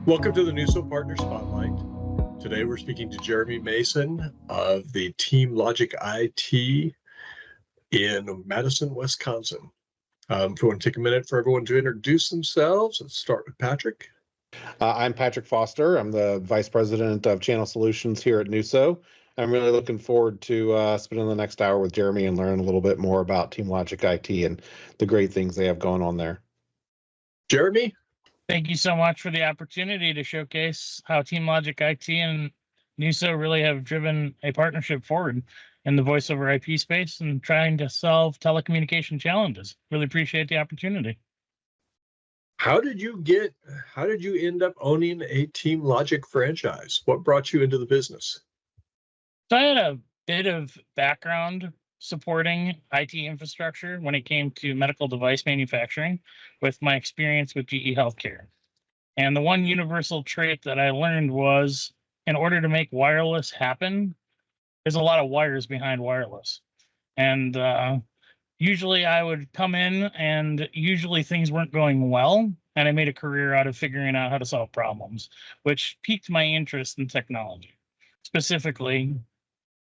Welcome to the NUSO Partner Spotlight. Today we're speaking to Jeremy Mason of the TeamLogic IT in Madison, Wisconsin. If you want to take a minute for everyone to introduce themselves, let's start with Patrick. I'm Patrick Foster. I'm the Vice President of Channel Solutions here at NUSO. I'm really looking forward to spending the next hour with Jeremy and learn a little bit more about TeamLogic IT and the great things they have going on there. Jeremy? Thank you so much for the opportunity to showcase how TeamLogic IT and NUSO really have driven a partnership forward in the voice over IP space and trying to solve telecommunication challenges. Really appreciate the opportunity. How did you end up owning a TeamLogic franchise? What brought you into the business? So I had a bit of background supporting IT infrastructure when it came to medical device manufacturing with my experience with GE Healthcare. And the one universal trait that I learned was in order to make wireless happen, there's a lot of wires behind wireless. And usually I would come in and usually things weren't going well. And I made a career out of figuring out how to solve problems, which piqued my interest in technology, specifically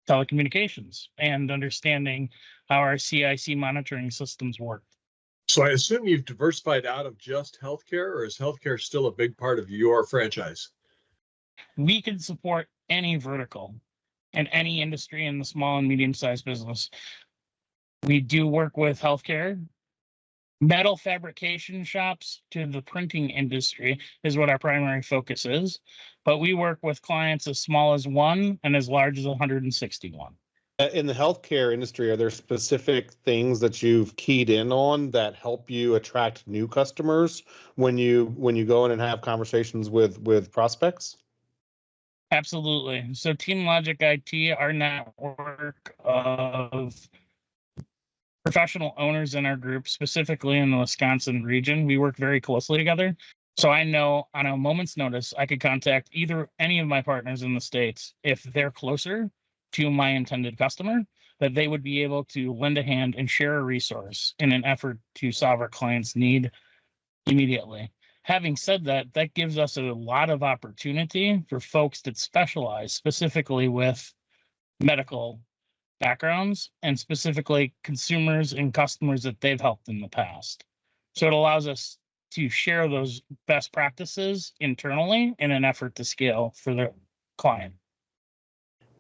telecommunications and understanding how our CIC monitoring systems work. So I assume you've diversified out of just healthcare, or is healthcare still a big part of your franchise? We can support any vertical and any industry in the small and medium-sized business. We do work with healthcare. Metal fabrication shops to the printing industry is what our primary focus is, but we work with clients as small as 1 and as large as 161. In the healthcare industry, are there specific things that you've keyed in on that help you attract new customers when you go in and have conversations with prospects? Absolutely. So TeamLogic IT, our network of professional owners in our group, specifically in the Wisconsin region, we work very closely together. So I know on a moment's notice, I could contact any of my partners in the States if they're closer to my intended customer, that they would be able to lend a hand and share a resource in an effort to solve our client's need immediately. Having said that, that gives us a lot of opportunity for folks that specialize specifically with medical backgrounds and specifically consumers and customers that they've helped in the past. So it allows us to share those best practices internally in an effort to scale for the client.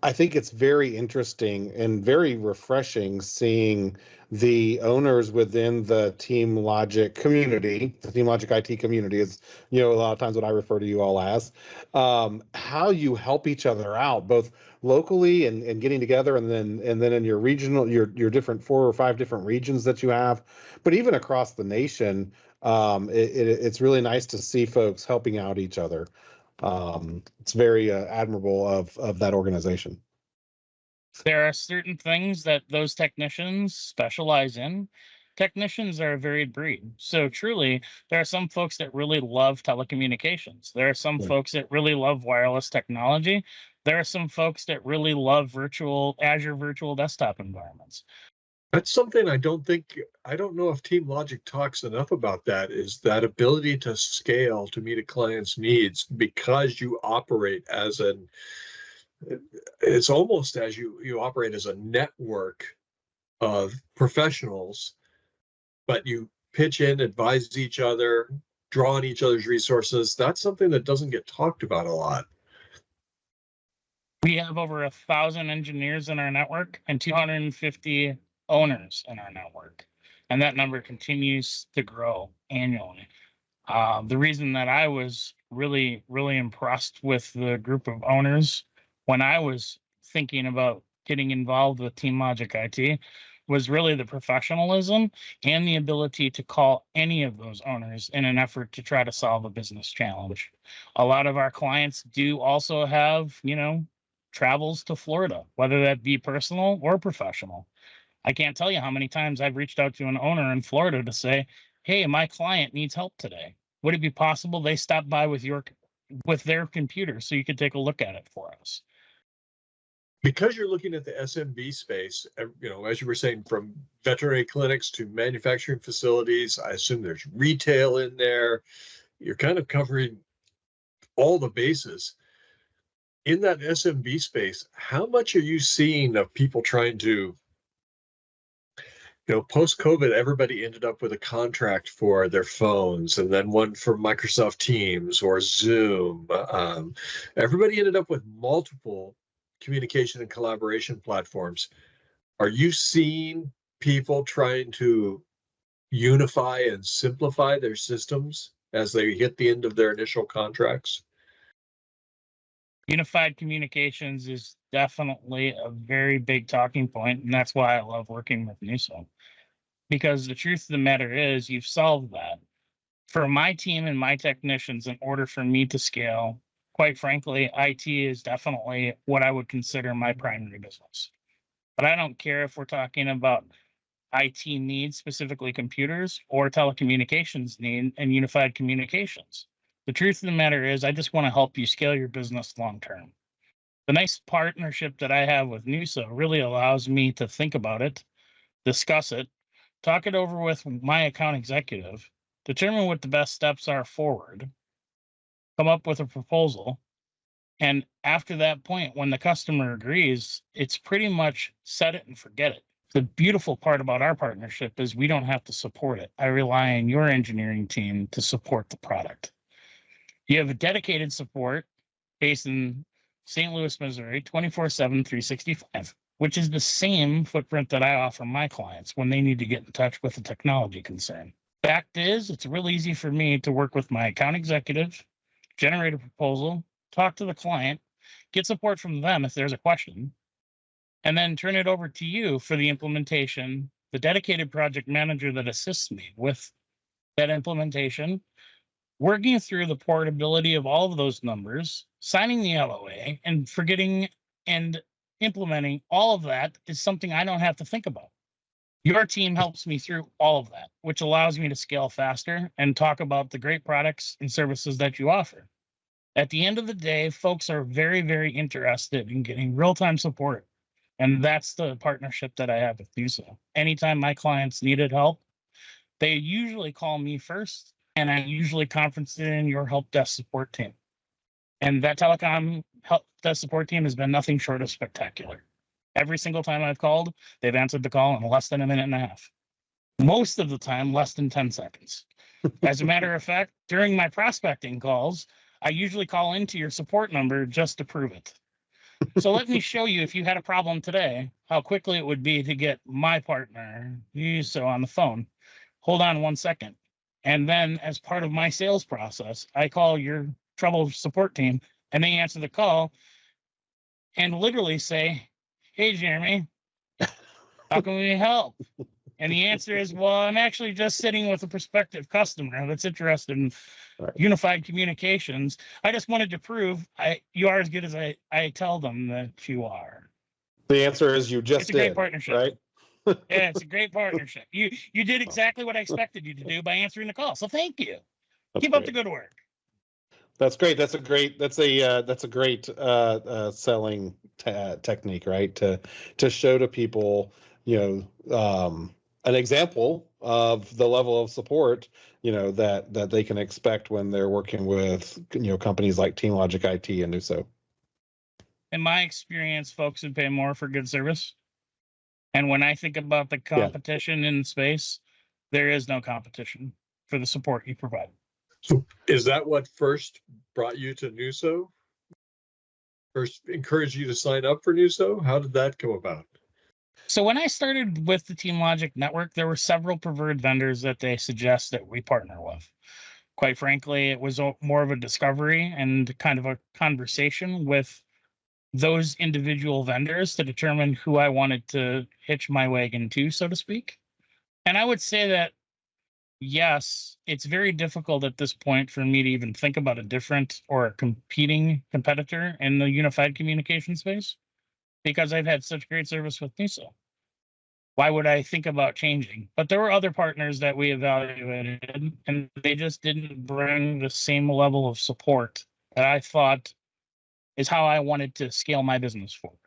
I think it's very interesting and very refreshing seeing the owners within the TeamLogic community, the TeamLogic IT community is, a lot of times what I refer to you all as, how you help each other out, both locally and getting together, and then in your regional, your different 4 or 5 different regions that you have, but even across the nation, it's really nice to see folks helping out each other. It's very admirable of that organization. There are certain things that those technicians specialize in. Technicians are a varied breed. So truly, there are some folks that really love telecommunications. There are some folks that really love wireless technology. There are some folks that really love Azure virtual desktop environments. That's something I don't know if TeamLogic talks enough about, that is that ability to scale to meet a client's needs, because you operate as it's almost as you operate as a network of professionals, but you pitch in, advise each other, draw on each other's resources. That's something that doesn't get talked about a lot. We have over 1,000 engineers in our network and 250 owners in our network, and that number continues to grow annually. The reason that I was really impressed with the group of owners when I was thinking about getting involved with TeamLogic IT was really the professionalism and the ability to call any of those owners in an effort to try to solve a business challenge. A lot of our clients do also have, travels to Florida, whether that be personal or professional. I can't tell you how many times I've reached out to an owner in Florida to say, hey, my client needs help today. Would it be possible they stop by with their computer so you could take a look at it for us? Because you're looking at the SMB space, as you were saying, from veterinary clinics to manufacturing facilities, I assume there's retail in there. You're kind of covering all the bases. In that SMB space, how much are you seeing of people trying to, post-COVID, everybody ended up with a contract for their phones and then one for Microsoft Teams or Zoom. Everybody ended up with multiple communication and collaboration platforms. Are you seeing people trying to unify and simplify their systems as they hit the end of their initial contracts? Unified communications is definitely a very big talking point, and that's why I love working with NUSO. Because the truth of the matter is, you've solved that. For my team and my technicians, in order for me to scale, quite frankly, IT is definitely what I would consider my primary business. But I don't care if we're talking about IT needs, specifically computers, or telecommunications need and unified communications. The truth of the matter is, I just want to help you scale your business long term. The nice partnership that I have with NUSO really allows me to think about it, discuss it, talk it over with my account executive, determine what the best steps are forward, come up with a proposal. And after that point, when the customer agrees, it's pretty much set it and forget it. The beautiful part about our partnership is we don't have to support it. I rely on your engineering team to support the product. You have a dedicated support based in St. Louis, Missouri, 24/7, 365, which is the same footprint that I offer my clients when they need to get in touch with a technology concern. Fact is, it's real easy for me to work with my account executive, generate a proposal, talk to the client, get support from them if there's a question, and then turn it over to you for the implementation, the dedicated project manager that assists me with that implementation, working through the portability of all of those numbers, signing the LOA, and forgetting and implementing all of that is something I don't have to think about. Your team helps me through all of that, which allows me to scale faster and talk about the great products and services that you offer. At the end of the day, folks are very, very interested in getting real-time support. And that's the partnership that I have with NUSO. Anytime my clients needed help, they usually call me first, and I usually conference it in your help desk support team. And that telecom help desk support team has been nothing short of spectacular. Every single time I've called, they've answered the call in less than a minute and a half. Most of the time, less than 10 seconds. As a matter of fact, during my prospecting calls, I usually call into your support number just to prove it. So let me show you, if you had a problem today, how quickly it would be to get my partner, NUSO, on the phone. Hold on 1 second. And then as part of my sales process, I call your trouble support team and they answer the call and literally say, "Hey, Jeremy, how can we help?" And the answer is, "Well, I'm actually just sitting with a prospective customer that's interested in unified communications. I just wanted to prove you are as good as I tell them that you are." The answer is you just It's a great did, partnership. right? Yeah, it's a great partnership. You did exactly what I expected you to do by answering the call. So thank you. Keep up the good work. That's great. That's a great selling technique, right? To show to people, an example of the level of support, that they can expect when they're working with, companies like TeamLogic IT and NUSO. In my experience, folks would pay more for good service. And when I think about the competition in space, there is no competition for the support you provide. So is that what first brought you to NUSO? First encouraged you to sign up for NUSO? How did that come about? So when I started with the TeamLogic network, there were several preferred vendors that they suggest that we partner with. Quite frankly, it was more of a discovery and kind of a conversation with those individual vendors to determine who I wanted to hitch my wagon to, so to speak. And I would say that, yes, it's very difficult at this point for me to even think about a different or a competing competitor in the unified communication space because I've had such great service with NUSO. Why would I think about changing? But there were other partners that we evaluated, and they just didn't bring the same level of support that I thought is how I wanted to scale my business forward.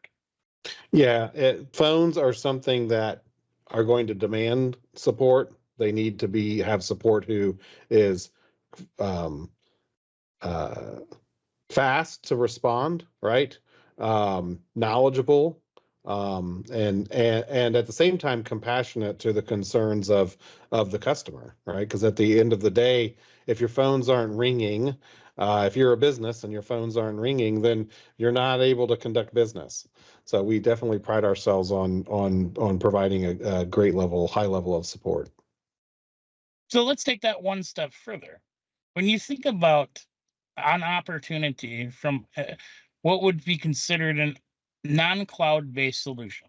Yeah, phones are something that are going to demand support. They need to have support who is fast to respond, right? Knowledgeable, and at the same time compassionate to the concerns of the customer, right? Because at the end of the day, if your phones aren't ringing, if you're a business and your phones aren't ringing, then you're not able to conduct business. So we definitely pride ourselves on providing a great level, high level of support. So let's take that one step further. When you think about an opportunity from what would be considered a non-cloud-based solution,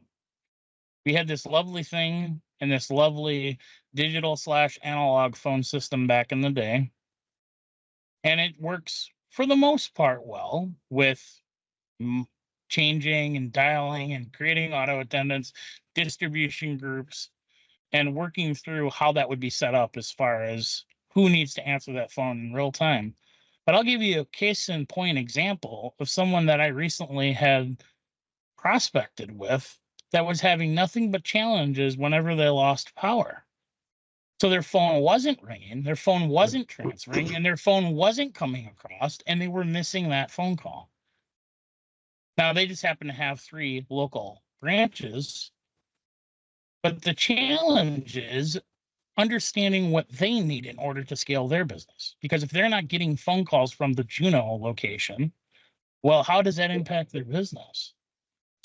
we had this lovely thing and this lovely digital/analog phone system back in the day, and it works for the most part well with changing and dialing and creating auto attendants, distribution groups, and working through how that would be set up as far as who needs to answer that phone in real time. But I'll give you a case in point example of someone that I recently had prospected with that was having nothing but challenges whenever they lost power. So their phone wasn't ringing, their phone wasn't transferring, and their phone wasn't coming across, and they were missing that phone call. Now, they just happen to have 3 local branches, but the challenge is understanding what they need in order to scale their business. Because if they're not getting phone calls from the Juneau location, well, how does that impact their business?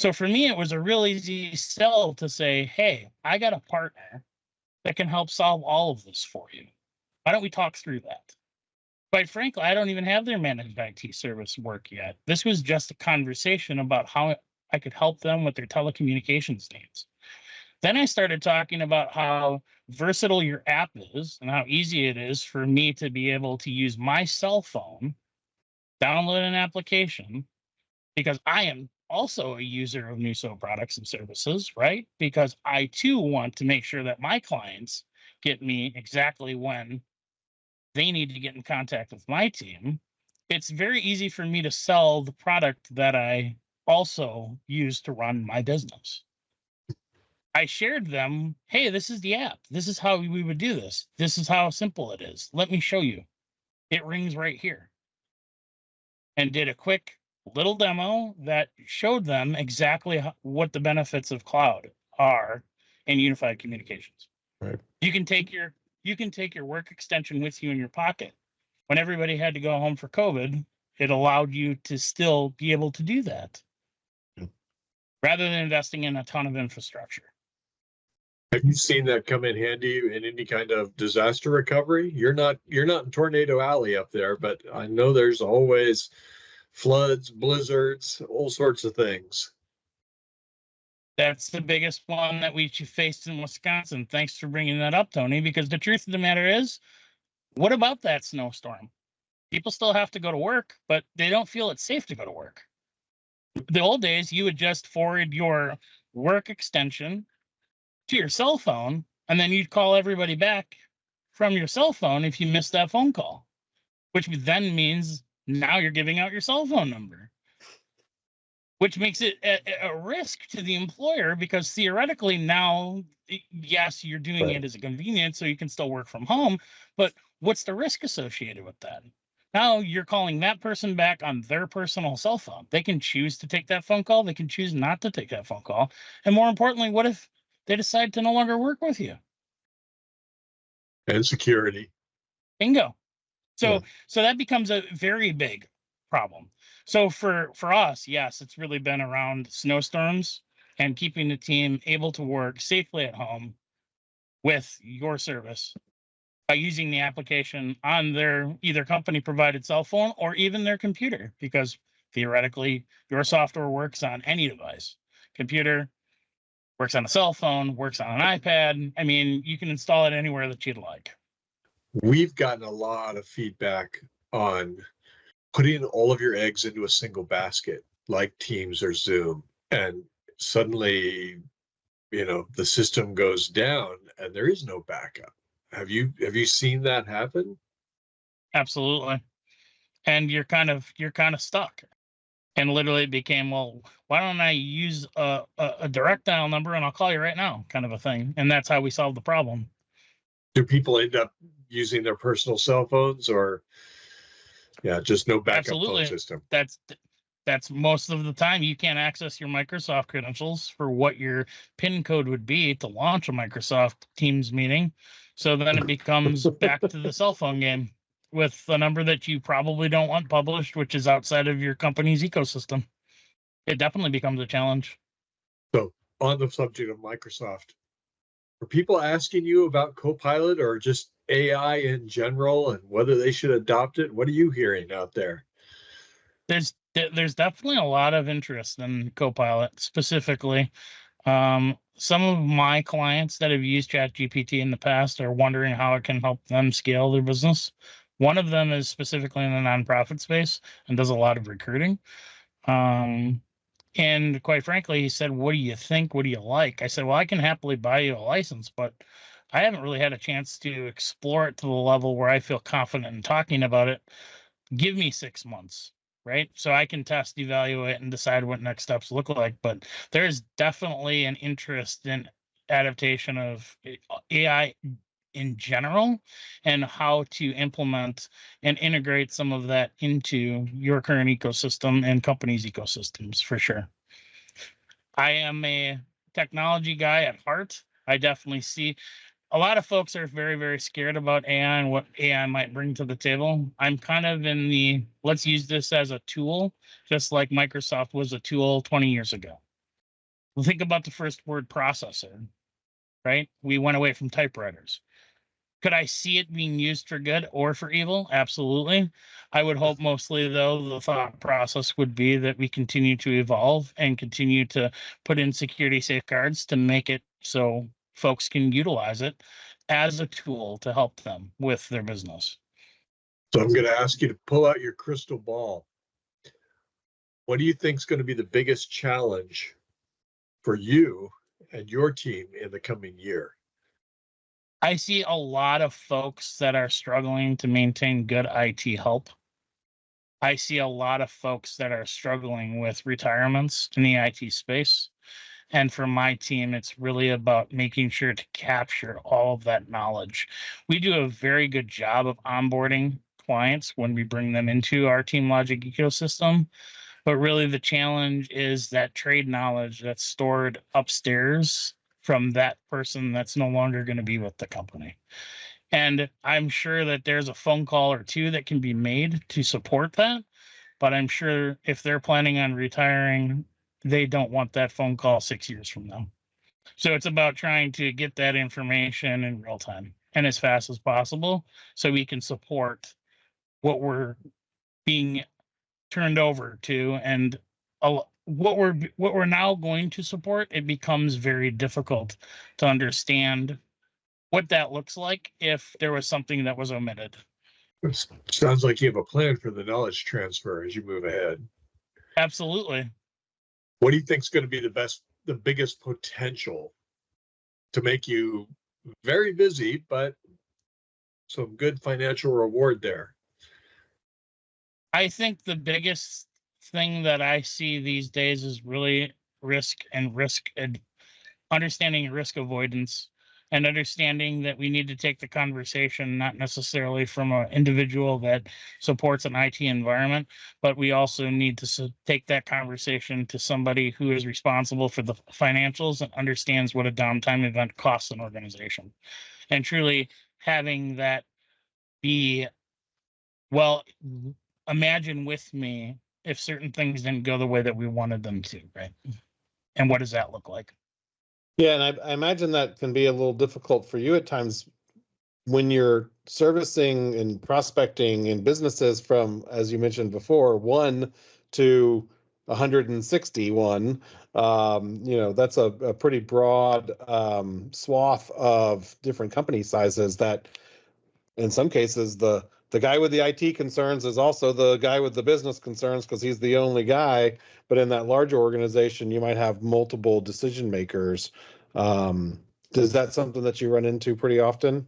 So for me, it was a real easy sell to say, hey, I got a partner that can help solve all of this for you. Why don't we talk through that? Quite frankly, I don't even have their managed IT service work yet. This was just a conversation about how I could help them with their telecommunications needs. Then I started talking about how versatile your app is and how easy it is for me to be able to use my cell phone, download an application, because I am also a user of NUSO products and services, right? Because I too want to make sure that my clients get me exactly when they need to get in contact with my team. It's very easy for me to sell the product that I also use to run my business. I shared them, hey, this is the app. This is how we would do this. This is how simple it is. Let me show you. It rings right here. And did a quick little demo that showed them exactly what the benefits of cloud are in unified communications. Right. You can take your work extension with you in your pocket. When everybody had to go home for COVID, it allowed you to still be able to do that rather than investing in a ton of infrastructure. Have you seen that come in handy in any kind of disaster recovery? You're not in Tornado Alley up there, but I know there's always floods, blizzards, all sorts of things. That's the biggest one that we faced in Wisconsin. Thanks for bringing that up, Tony, because the truth of the matter is, what about that snowstorm? People still have to go to work, but they don't feel it's safe to go to work. The old days, you would just forward your work extension to your cell phone, and then you'd call everybody back from your cell phone if you missed that phone call, which then means now you're giving out your cell phone number, which makes it a risk to the employer because theoretically now, yes, you're doing Right. it as a convenience so you can still work from home, but what's the risk associated with that? Now you're calling that person back on their personal cell phone. They can choose to take that phone call. They can choose not to take that phone call. And more importantly, what if they decide to no longer work with you? And security. Bingo. So Yeah. so that becomes a very big problem. So for us, yes, it's really been around snowstorms and keeping the team able to work safely at home with your service by using the application on their either company provided cell phone or even their computer, because theoretically your software works on any device. Computer works on a cell phone, works on an iPad. I mean, you can install it anywhere that you'd like. We've gotten a lot of feedback on putting all of your eggs into a single basket, like Teams or Zoom, and suddenly, the system goes down and there is no backup. Have you seen that happen? Absolutely. And you're kind of stuck. And literally it became, well, why don't I use a direct dial number and I'll call you right now, kind of a thing. And that's how we solved the problem. Do people end up using their personal cell phones or? Yeah, just no backup Absolutely. phone system. That's most of the time you can't access your Microsoft credentials for what your PIN code would be to launch a Microsoft Teams meeting. So then it becomes back to the cell phone game with a number that you probably don't want published, which is outside of your company's ecosystem. It definitely becomes a challenge. So on the subject of Microsoft, are people asking you about Copilot or just AI in general and whether they should adopt it? What are you hearing out there? There's definitely a lot of interest in Copilot specifically. Some of my clients that have used ChatGPT in the past are wondering how it can help them scale their business. One of them is specifically in the nonprofit space and does a lot of recruiting. And quite frankly, he said, "What do you think? What do you like?" I said, "Well, I can happily buy you a license, but I haven't really had a chance to explore it to the level where I feel confident in talking about it. Give me 6 months, right? So I can test, evaluate, and decide what next steps look like." But there's definitely an interest in adaptation of AI in general and how to implement and integrate some of that into your current ecosystem and companies' ecosystems for sure. I am a technology guy at heart. I definitely see a lot of folks are very, very scared about AI and what AI might bring to the table. I'm kind of in the let's use this as a tool, just like Microsoft was a tool 20 years ago. Well, think about the first word processor, right? We went away from typewriters. Could I see it being used for good or for evil? Absolutely. I would hope mostly, though, the thought process would be that we continue to evolve and continue to put in security safeguards to make it so folks can utilize it as a tool to help them with their business. So I'm going to ask you to pull out your crystal ball. What do you think is going to be the biggest challenge for you and your team in the coming year? I see a lot of folks that are struggling to maintain good IT help. I see a lot of folks that are struggling with retirements in the IT space. And for my team, it's really about making sure to capture all of that knowledge. We do a very good job of onboarding clients when we bring them into our TeamLogic ecosystem. But really, the challenge is that trade knowledge that's stored upstairs from that person that's no longer going to be with the company. And I'm sure that there's a phone call or two that can be made to support that. But I'm sure if they're planning on retiring, they don't want that phone call 6 years from now. So it's about trying to get that information in real time and as fast as possible so we can support what we're being turned over to. And what we're now going to support, it becomes very difficult to understand what that looks like if there was something that was omitted. It sounds like you have a plan for the knowledge transfer as you move ahead. Absolutely. What do you think is going to be the biggest potential to make you very busy, but some good financial reward there? I think the biggest thing that I see these days is really understanding risk avoidance and understanding that we need to take the conversation not necessarily from an individual that supports an IT environment, but we also need to take that conversation to somebody who is responsible for the financials and understands what a downtime event costs an organization. And truly having that be, well, imagine with me if certain things didn't go the way that we wanted them to, right? And what does that look like? Yeah, and I imagine that can be a little difficult for you at times when you're servicing and prospecting in businesses from, as you mentioned before, 1 to 161. That's a pretty broad swath of different company sizes that in some cases the guy with the IT concerns is also the guy with the business concerns because he's the only guy. But in that larger organization, you might have multiple decision makers. Is that something that you run into pretty often?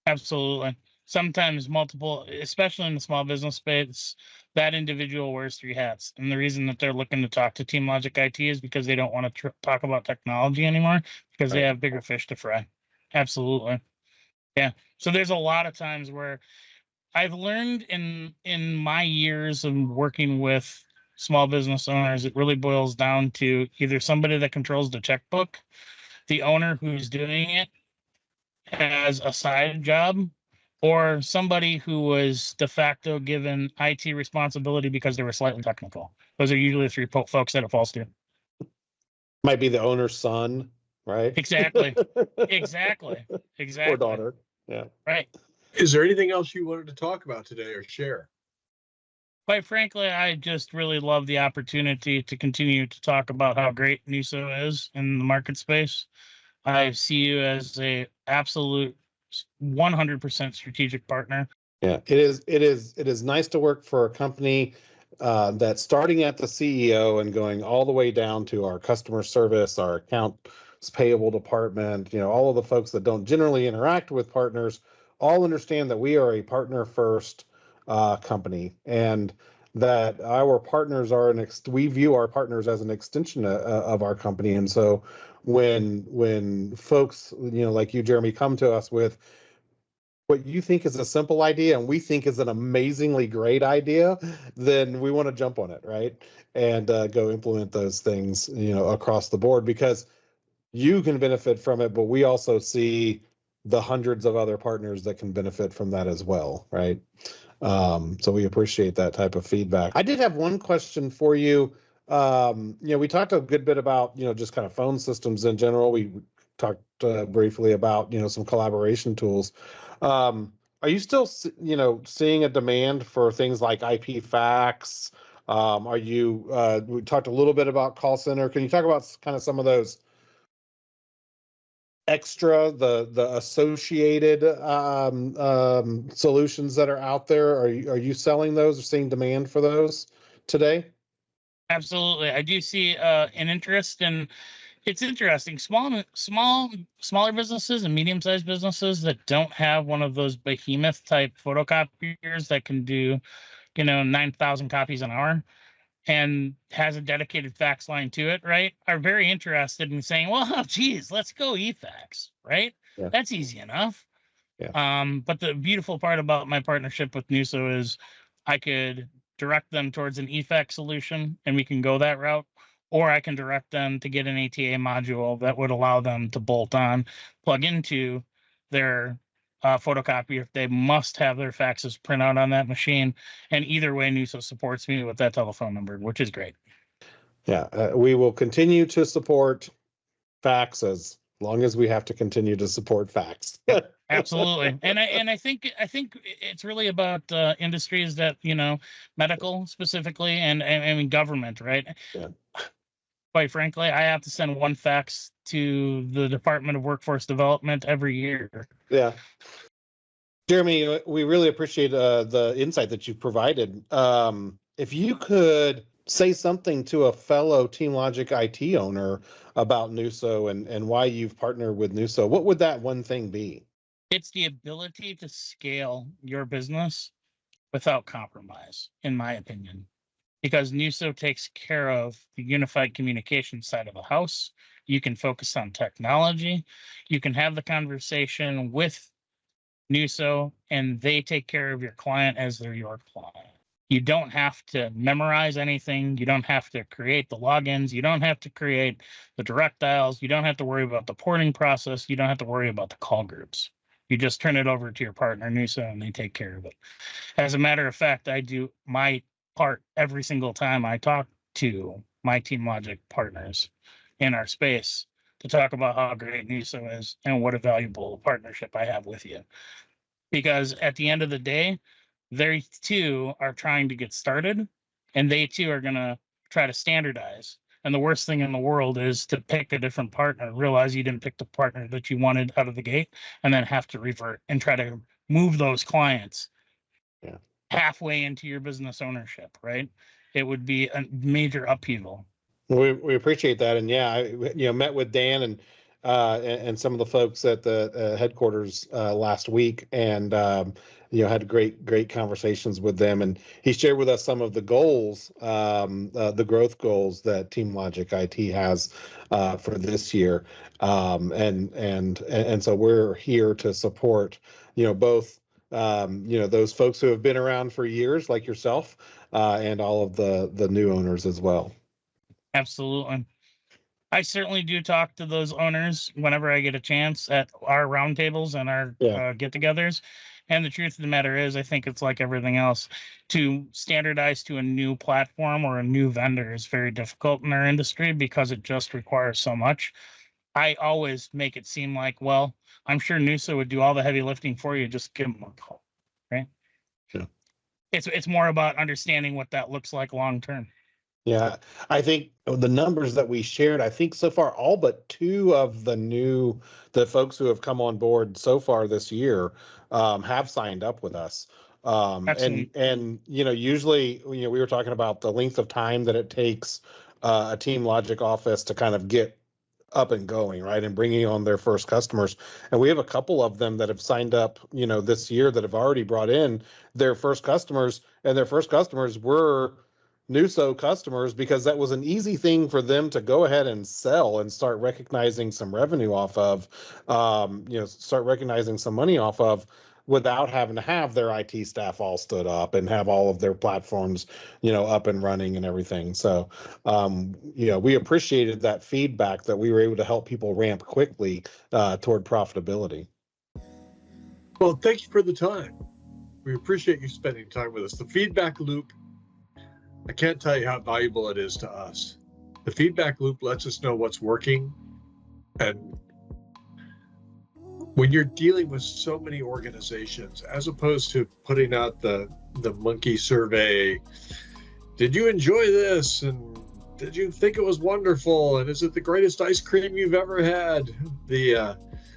Absolutely. Sometimes multiple, especially in the small business space, that individual wears 3 hats. And the reason that they're looking to talk to TeamLogic IT is because they don't want to talk about technology anymore because they have bigger fish to fry. Absolutely. Yeah. So there's a lot of times where I've learned in my years of working with small business owners, it really boils down to either somebody that controls the checkbook, the owner who's doing it as a side job, or somebody who was de facto given IT responsibility because they were slightly technical. Those are usually the three folks that it falls to. Might be the owner's son, right? Exactly. Exactly. Or daughter. Yeah. Right. Is there anything else you wanted to talk about today or share? Quite frankly, I just really love the opportunity to continue to talk about how great NUSO is in the market space. I see you as a absolute 100% strategic partner. Yeah, it is nice to work for a company that's starting at the CEO and going all the way down to our customer service, our accounts payable department, all of the folks that don't generally interact with partners all understand that we are a partner first company, and that our partners are we view our partners as an extension of our company. And so when folks, like you, Jeremy, come to us with what you think is a simple idea and we think is an amazingly great idea, then we want to jump on it, right? And go implement those things, across the board, because you can benefit from it, but we also see the hundreds of other partners that can benefit from that as well, right? So we appreciate that type of feedback. I did have one question for you. We talked a good bit about, just kind of phone systems in general. We talked briefly about, some collaboration tools. Are you still, seeing a demand for things like IPFax? We talked a little bit about call center. Can you talk about kind of some of those extra, the associated solutions that are out there? Are you selling those or seeing demand for those today? Absolutely. I do see an interest in. It's interesting. Smaller businesses and medium-sized businesses that don't have one of those behemoth type photocopiers that can do, 9,000 copies an hour and has a dedicated fax line to it, right, are very interested in saying, well, geez, let's go eFax, right? Yeah. That's easy enough. Yeah. But the beautiful part about my partnership with NUSO is I could direct them towards an eFax solution and we can go that route, or I can direct them to get an ATA module that would allow them to bolt on, plug into their photocopier if they must have their faxes print out on that machine. And either way, NUSO supports me with that telephone number, which is great. Yeah, we will continue to support fax as long as we have to continue to support fax. Absolutely. And I think it's really about industries that, medical specifically, and I mean government, right? Yeah. Quite frankly, I have to send one fax to the Department of Workforce Development every year. Yeah. Jeremy, we really appreciate the insight that you provided. If you could say something to a fellow TeamLogic IT owner about NUSO and why you've partnered with NUSO, what would that one thing be? It's the ability to scale your business without compromise, in my opinion, because NUSO takes care of the unified communication side of the house. You can focus on technology. You can have the conversation with NUSO, and they take care of your client as they're your client. You don't have to memorize anything. You don't have to create the logins. You don't have to create the direct dials. You don't have to worry about the porting process. You don't have to worry about the call groups. You just turn it over to your partner, NUSO, and they take care of it. As a matter of fact, I do my part every single time I talk to my TeamLogic partners in our space to talk about how great NUSO is and what a valuable partnership I have with you. Because at the end of the day, they too are trying to get started, and they too are going to try to standardize. And the worst thing in the world is to pick a different partner, realize you didn't pick the partner that you wanted out of the gate, and then have to revert and try to move those clients halfway into your business ownership, right? It would be a major upheaval. We appreciate that. And yeah, I met with Dan and some of the folks at the headquarters last week, and had great conversations with them. And he shared with us some of the goals, the growth goals that TeamLogic IT has for this year. And so we're here to support, both those folks who have been around for years, like yourself, and all of the new owners as well. Absolutely. I certainly do talk to those owners whenever I get a chance at our roundtables and our get-togethers. And the truth of the matter is, I think it's like everything else. To standardize to a new platform or a new vendor is very difficult in our industry because it just requires so much. I always make it seem like, well, I'm sure NUSO would do all the heavy lifting for you. Just give them a call, right? Yeah. It's more about understanding what that looks like long term. Yeah, I think the numbers that we shared, I think so far, all but two of the folks who have come on board so far this year have signed up with us. And usually, we were talking about the length of time that it takes a TeamLogic office to kind of get up and going, right, and bringing on their first customers. And we have a couple of them that have signed up, this year that have already brought in their first customers, and their first customers were NUSO customers because that was an easy thing for them to go ahead and sell and start recognizing some revenue off of, start recognizing some money off of without having to have their IT staff all stood up and have all of their platforms, up and running and everything. So, we appreciated that feedback that we were able to help people ramp quickly toward profitability. Well, thank you for the time. We appreciate you spending time with us. The feedback loop, I can't tell you how valuable it is to us. The feedback loop lets us know what's working. And when you're dealing with so many organizations, as opposed to putting out the monkey survey, did you enjoy this? And did you think it was wonderful? And is it the greatest ice cream you've ever had? The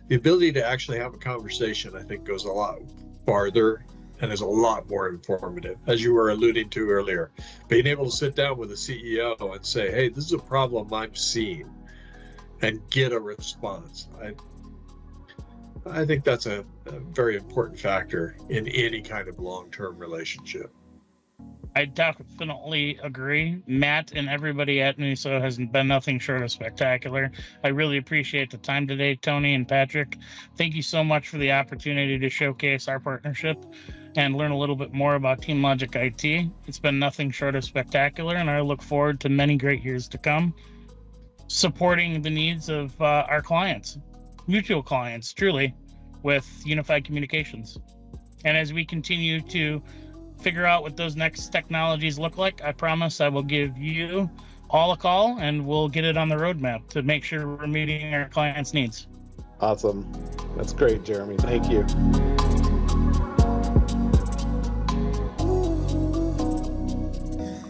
ability to actually have a conversation, I think, goes a lot farther and is a lot more informative, as you were alluding to earlier. Being able to sit down with a CEO and say, hey, this is a problem I'm seeing, and get a response. I think that's a very important factor in any kind of long-term relationship. I definitely agree. Matt and everybody at NUSO has been nothing short of spectacular. I really appreciate the time today, Tony and Patrick. Thank you so much for the opportunity to showcase our partnership and learn a little bit more about TeamLogic IT. It's been nothing short of spectacular, and I look forward to many great years to come, supporting the needs of our clients, mutual clients, truly, with Unified Communications. And as we continue to figure out what those next technologies look like, I promise I will give you all a call and we'll get it on the roadmap to make sure we're meeting our clients' needs. Awesome. That's great, Jeremy. Thank you.